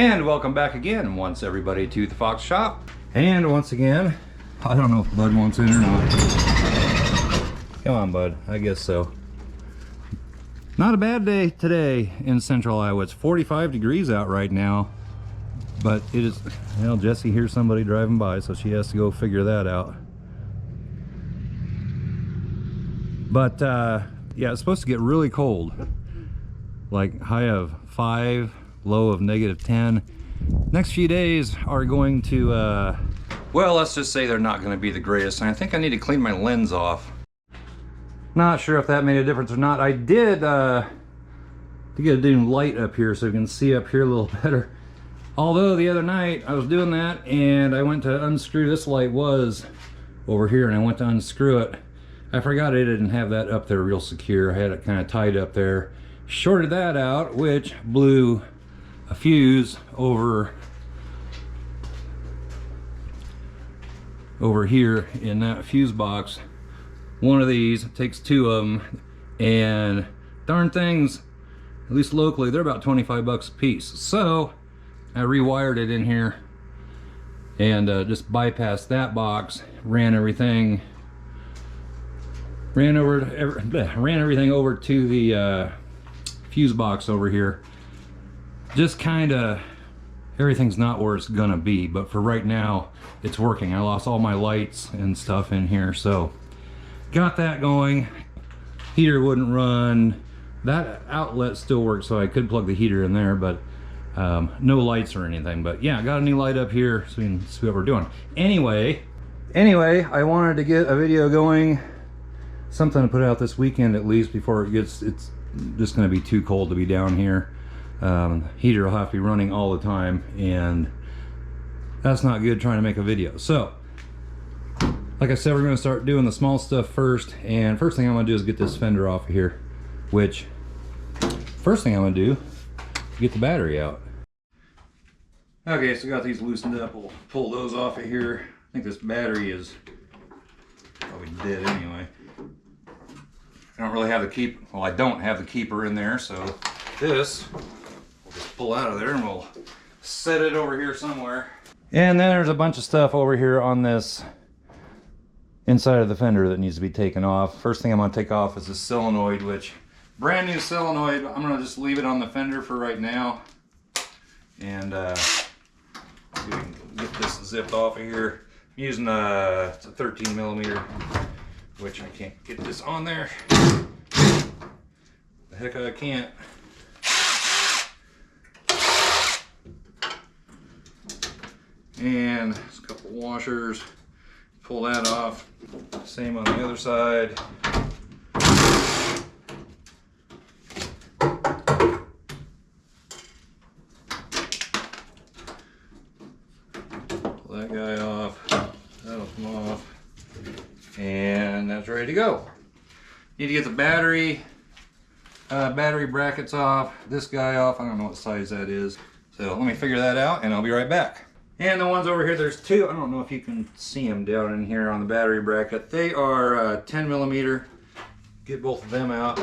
And welcome back again, once everybody, to the Fox Shop. And once again, I don't know if Bud wants in or not. Come on, Bud, I guess so. Not a bad day today in central Iowa. It's 45 degrees out right now. But it is, well, Jessie hears somebody driving by, so she has to go figure that out. But yeah, it's supposed to get really cold. Like high of 5, low of -10. Next few days are going to, well, let's just say they're not going to be the greatest. And I think I need to clean my lens off. Not sure if that made a difference or not. I did to get a dim light up here so you can see up here a little better. Although the other night I was doing that and I went to unscrew, this light was over here, and I went to unscrew it. I forgot I didn't have that up there real secure. I had it kind of tied up there. Shorted that out, which blew a fuse over here in that fuse box. One of these, it takes 2 of them, and darn things, at least locally, they're about 25 bucks a piece. So I rewired it in here and just bypassed that box, ran everything over to the fuse box over here. Just kind of, everything's not where it's gonna be, but for right now it's working. I lost all my lights and stuff in here, so got that going. Heater wouldn't run. That outlet still works, so I could plug the heater in there, but no lights or anything. But yeah, got a new light up here so we can see what we're doing. Anyway, I wanted to get a video going, something to put out this weekend at least before it gets, it's just going to be too cold to be down here. Heater will have to be running all the time, and that's not good trying to make a video. So like I said, we're going to start doing the small stuff first, and first thing I'm going to do is get this fender off of here, which first thing I'm going to do, get the battery out. Okay, so got these loosened up. We'll pull those off of here. I think this battery is probably dead anyway. I don't really have the keep, well, I don't have the keeper in there, so this we'll just pull out of there and we'll set it over here somewhere. And then there's a bunch of stuff over here on this inside of the fender that needs to be taken off. First thing I'm going to take off is the solenoid, which brand new solenoid. I'm going to just leave it on the fender for right now, and see if we can get this zipped off of here. I'm using it's a 13 millimeter, which I can't get this on there. The heck I can't. And there's a couple washers. Pull that off. Same on the other side. Pull that guy off. That'll come off. And that's ready to go. Need to get the battery brackets off. This guy off. I don't know what size that is. So let me figure that out and I'll be right back. And the ones over here, there's 2. I don't know if you can see them down in here on the battery bracket. They are 10 millimeter. Get both of them out.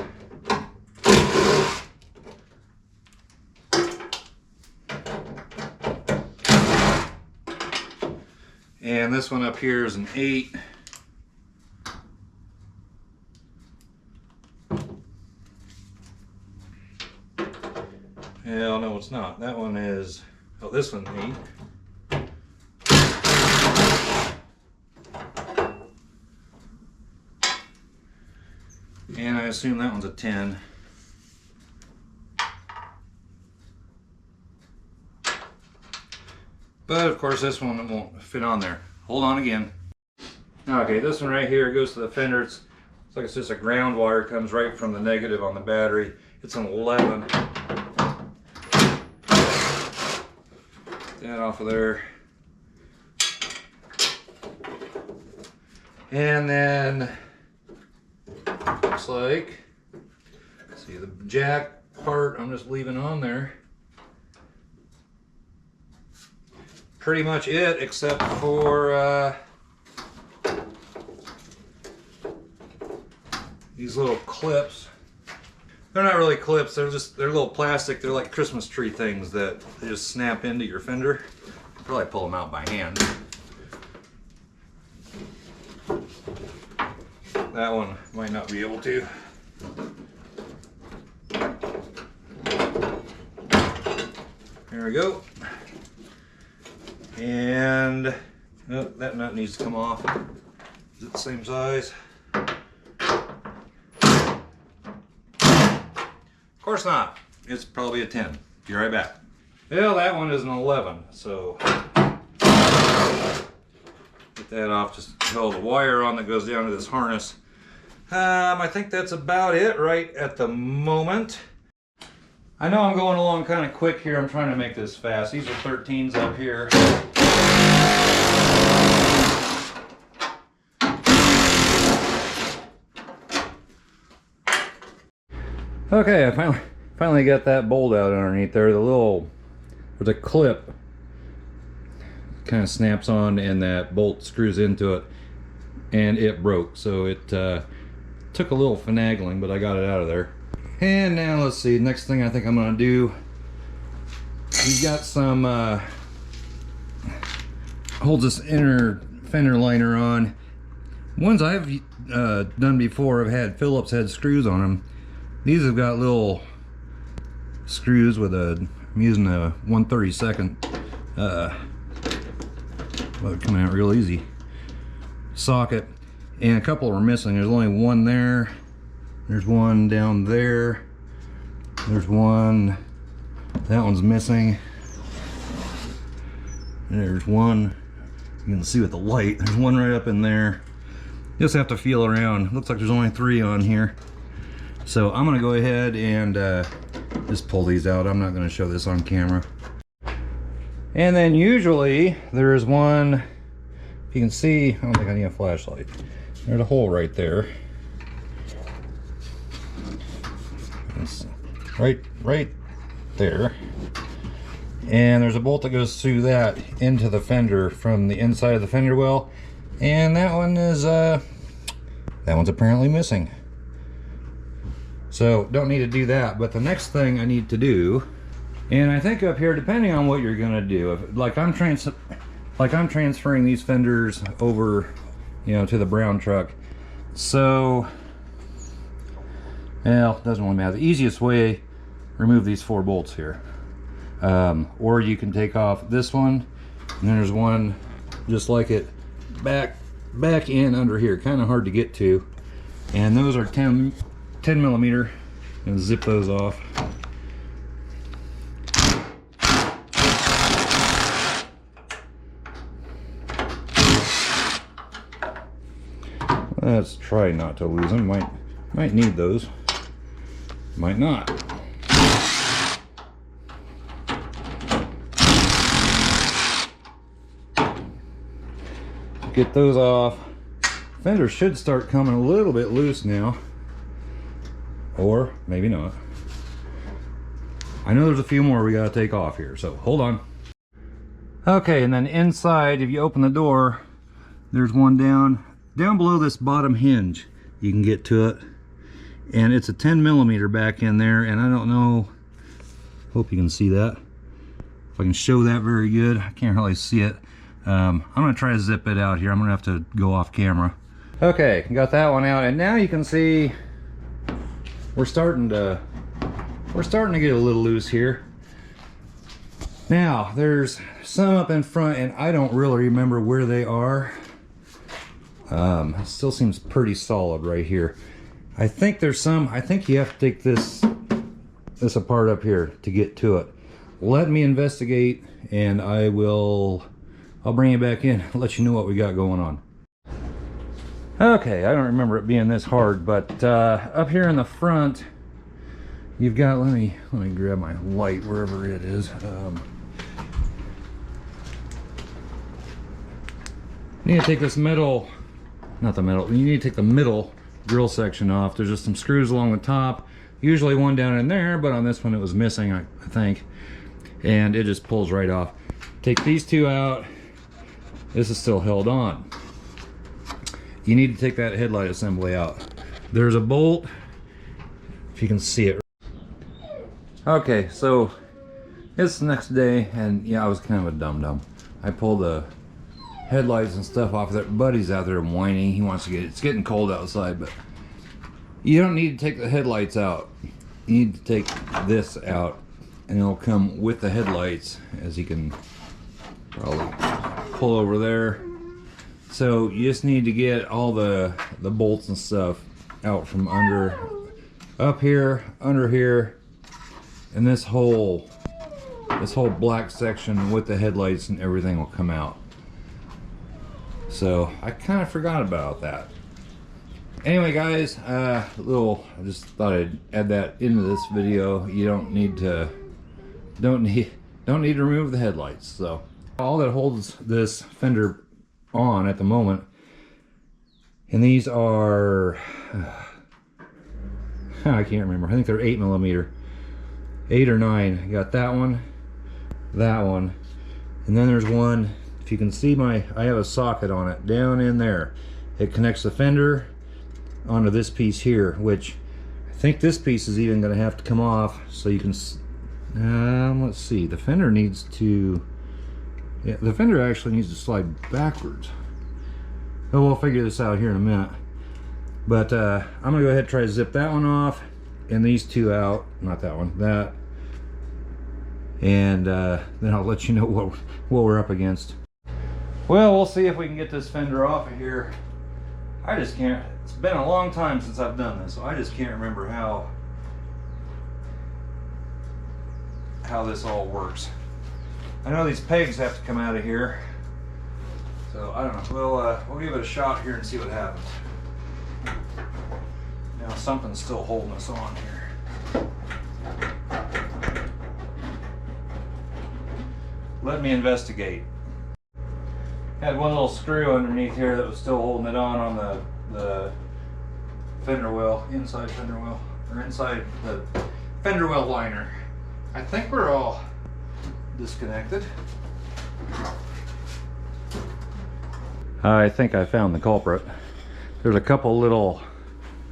And this one up here is an 8. Hell no, it's not. That one is, oh, this one's 8. And I assume that one's a 10. But of course this one won't fit on there. Hold on again. Okay, this one right here goes to the fender. It's like it's just a ground wire, comes right from the negative on the battery. It's an 11. Get that off of there. And then looks like, see the jack part I'm just leaving on there. Pretty much it, except for these little clips. They're not really clips, they're little plastic, they're like Christmas tree things that they just snap into your fender. I'll probably pull them out by hand. That one might not be able to. There we go. And oh, that nut needs to come off. Is it the same size? Of course not. It's probably a 10. Be right back. Well, that one is an 11, so get that off. Just pull the wire on that goes down to this harness. I think that's about it right at the moment. I know I'm going along kind of quick here. I'm trying to make this fast. These are 13s up here. Okay, I finally got that bolt out underneath there. There's a clip kind of snaps on and that bolt screws into it, and it broke. So it took a little finagling, but I got it out of there. And now let's see, next thing I think I'm gonna do, we've got some holds this inner fender liner on. Ones I've done before have had Phillips head screws on them. These have got little screws with I'm using a 1/32 well, they're coming out real easy, socket, and a couple are missing. There's only one there, there's one down there, there's one, that one's missing, there's one, you can see with the light, there's one right up in there. You just have to feel around. Looks like there's only 3 on here. So I'm gonna go ahead and just pull these out. I'm not gonna show this on camera. And then usually there's one, if you can see, I don't think I need a flashlight. There's a hole right there. It's right there. And there's a bolt that goes through that into the fender from the inside of the fender well. And that one is, that one's apparently missing. So don't need to do that, but the next thing I need to do, and I think up here, depending on what you're gonna do, like I'm transferring these fenders over, you know, to the brown truck. So, well, doesn't really matter. The easiest way, remove these 4 bolts here, or you can take off this one, and then there's one just like it back in under here, kind of hard to get to, and those are 10 millimeter, and zip those off. Let's try not to lose them. Might need those, might not. Get those off. Fender should start coming a little bit loose now. Or maybe not. I know there's a few more we gotta take off here, so hold on. Okay, and then inside, if you open the door, there's one down below this bottom hinge. You can get to it. And it's a 10 millimeter back in there, and I don't know, hope you can see that. If I can show that very good, I can't really see it. I'm gonna try to zip it out here. I'm gonna have to go off camera. Okay, got that one out, and now you can see we're starting to get a little loose here. Now there's some up in front, and I don't really remember where they are. It still seems pretty solid right here. I think there's some. I think you have to take this apart up here to get to it. Let me investigate, and I'll bring you back in, let you know what we got going on. Okay, I don't remember it being this hard, but up here in the front, you've got, let me grab my light wherever it is. You need to take this metal, not the metal, you need to take the middle grill section off. There's just some screws along the top, usually one down in there, but on this one it was missing, I think, and it just pulls right off. Take these 2 out. This is still held on. You need to take that headlight assembly out. There's a bolt, if you can see it Okay, so it's the next day, and yeah, I was kind of a dum-dum. I pulled the headlights and stuff off there. Buddy's out there whining. He wants to get, it's getting cold outside, but you don't need to take the headlights out. You need to take this out, and it'll come with the headlights, as you can probably pull over there. So you just need to get all the bolts and stuff out from under, up here, under here, and this whole black section with the headlights and everything will come out. So I kind of forgot about that. Anyway, guys, I just thought I'd add that into this video. You don't need to remove the headlights. So all that holds this Fender on at the moment, and these are I can't remember. I think they're 8mm, 8 or 9. You got that one, and then there's one. If you can see I have a socket on it down in there. It connects the Fender onto this piece here, which I think this piece is even going to have to come off, so you can let's see, the Fender needs to, yeah, the Fender actually needs to slide backwards. Oh, we'll figure this out here in a minute. But I'm gonna go ahead and try to zip that one off and these two out, not that one, that, and then I'll let you know what we're up against. Well, we'll see if we can get this Fender off of here. I just can't, it's been a long time since I've done this, so I just can't remember how this all works. I know these pegs have to come out of here, so I don't know. We'll give it a shot here and see what happens. Now something's still holding us on here. Let me investigate. Had one little screw underneath here that was still holding it on the fender well, inside fender well, or inside the fender well liner. I think we're all disconnected. I think I found the culprit. There's a couple little,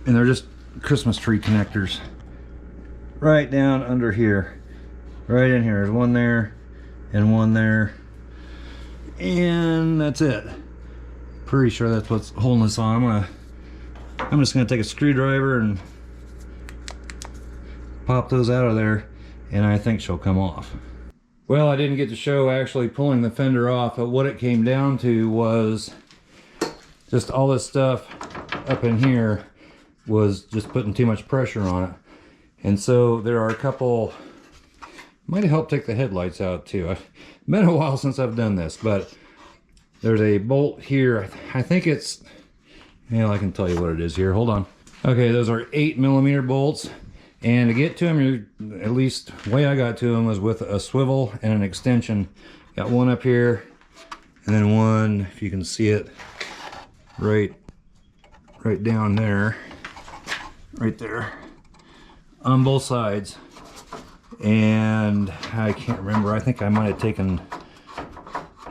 and they're just Christmas tree connectors right down under here, right in here. There's one there and one there, and that's it. Pretty sure that's what's holding us on. I'm just gonna take a screwdriver and pop those out of there, and I think she'll come off. Well, I didn't get to show actually pulling the Fender off, but what it came down to was just all this stuff up in here was just putting too much pressure on it. And so there are a couple, might have helped take the headlights out too. It's been a while since I've done this, but there's a bolt here. I think it's, well, I can tell you what it is here. Hold on. Okay, those are 8mm bolts. And to get to them, at least the way I got to them was with a swivel and an extension. Got one up here, and then one, if you can see it, right down there, right there, on both sides. And I can't remember, I think I might have taken,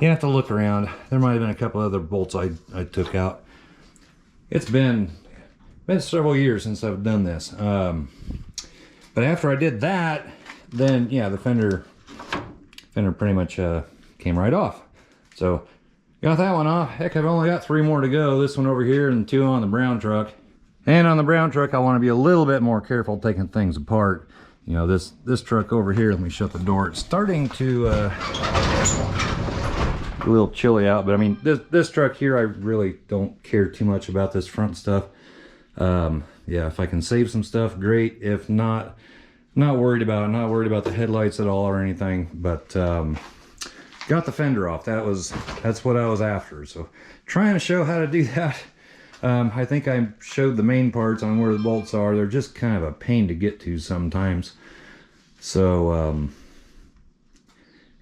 you have to look around. There might have been a couple other bolts I took out. It's been several years since I've done this. But after I did that, then yeah, the Fender pretty much came right off. So got that one off. Heck, I've only got 3 more to go. This one over here and 2 on the brown truck. And on the brown truck, I want to be a little bit more careful taking things apart. You know, this truck over here, let me shut the door. It's starting to a little chilly out, but I mean, this truck here, I really don't care too much about this front stuff. Yeah, if I can save some stuff, great. If not, not worried about it. Not worried about the headlights at all or anything. But got the Fender off. That's what I was after. So trying to show how to do that. I think I showed the main parts on where the bolts are. They're just kind of a pain to get to sometimes. So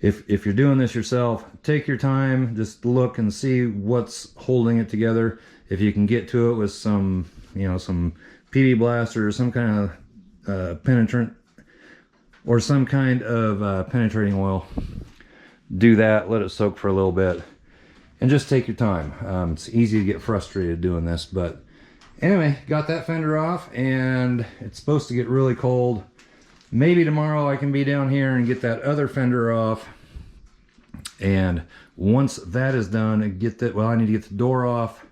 if you're doing this yourself, take your time. Just look and see what's holding it together. If you can get to it with some, you know, some PV blaster or some kind of penetrant or some kind of penetrating oil, do that. Let it soak for a little bit and just take your time. It's easy to get frustrated doing this, but anyway, got that Fender off, and it's supposed to get really cold maybe tomorrow I can be down here and get that other fender off. And once that is done, get that, well, I need to get the door off.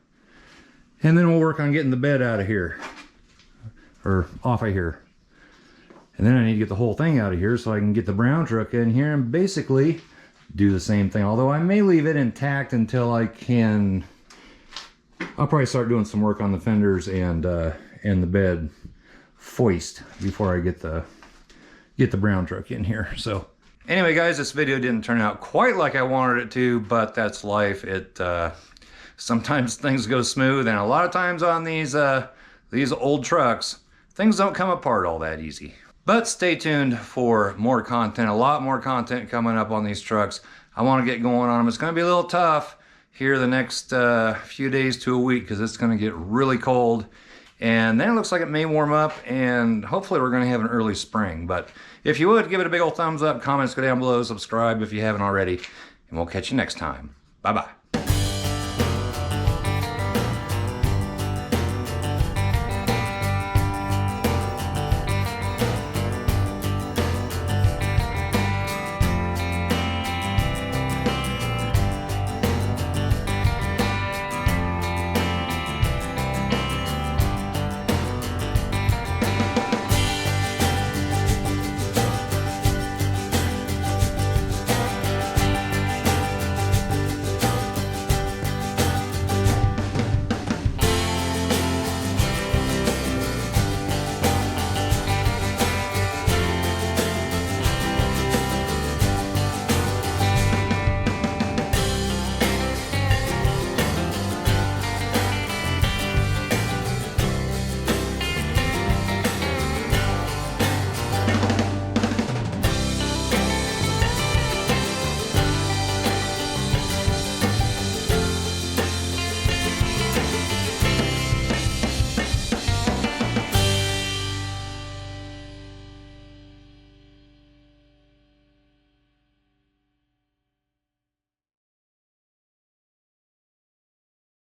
And then we'll work on getting the bed out of here. Or off of here. And then I need to get the whole thing out of here so I can get the brown truck in here and basically do the same thing. Although I may leave it intact until I can... I'll probably start doing some work on the fenders and the bed foist before I get the brown truck in here. So anyway, guys, this video didn't turn out quite like I wanted it to, but that's life. It sometimes things go smooth, and a lot of times on these old trucks, things don't come apart all that easy. But stay tuned for more content, a lot more content coming up on these trucks. I want to get going on them. It's going to be a little tough here the next few days to a week because it's going to get really cold. And then it looks like it may warm up, and hopefully we're going to have an early spring. But if you would, give it a big old thumbs up, comments go down below, subscribe if you haven't already, and we'll catch you next time. Bye-bye.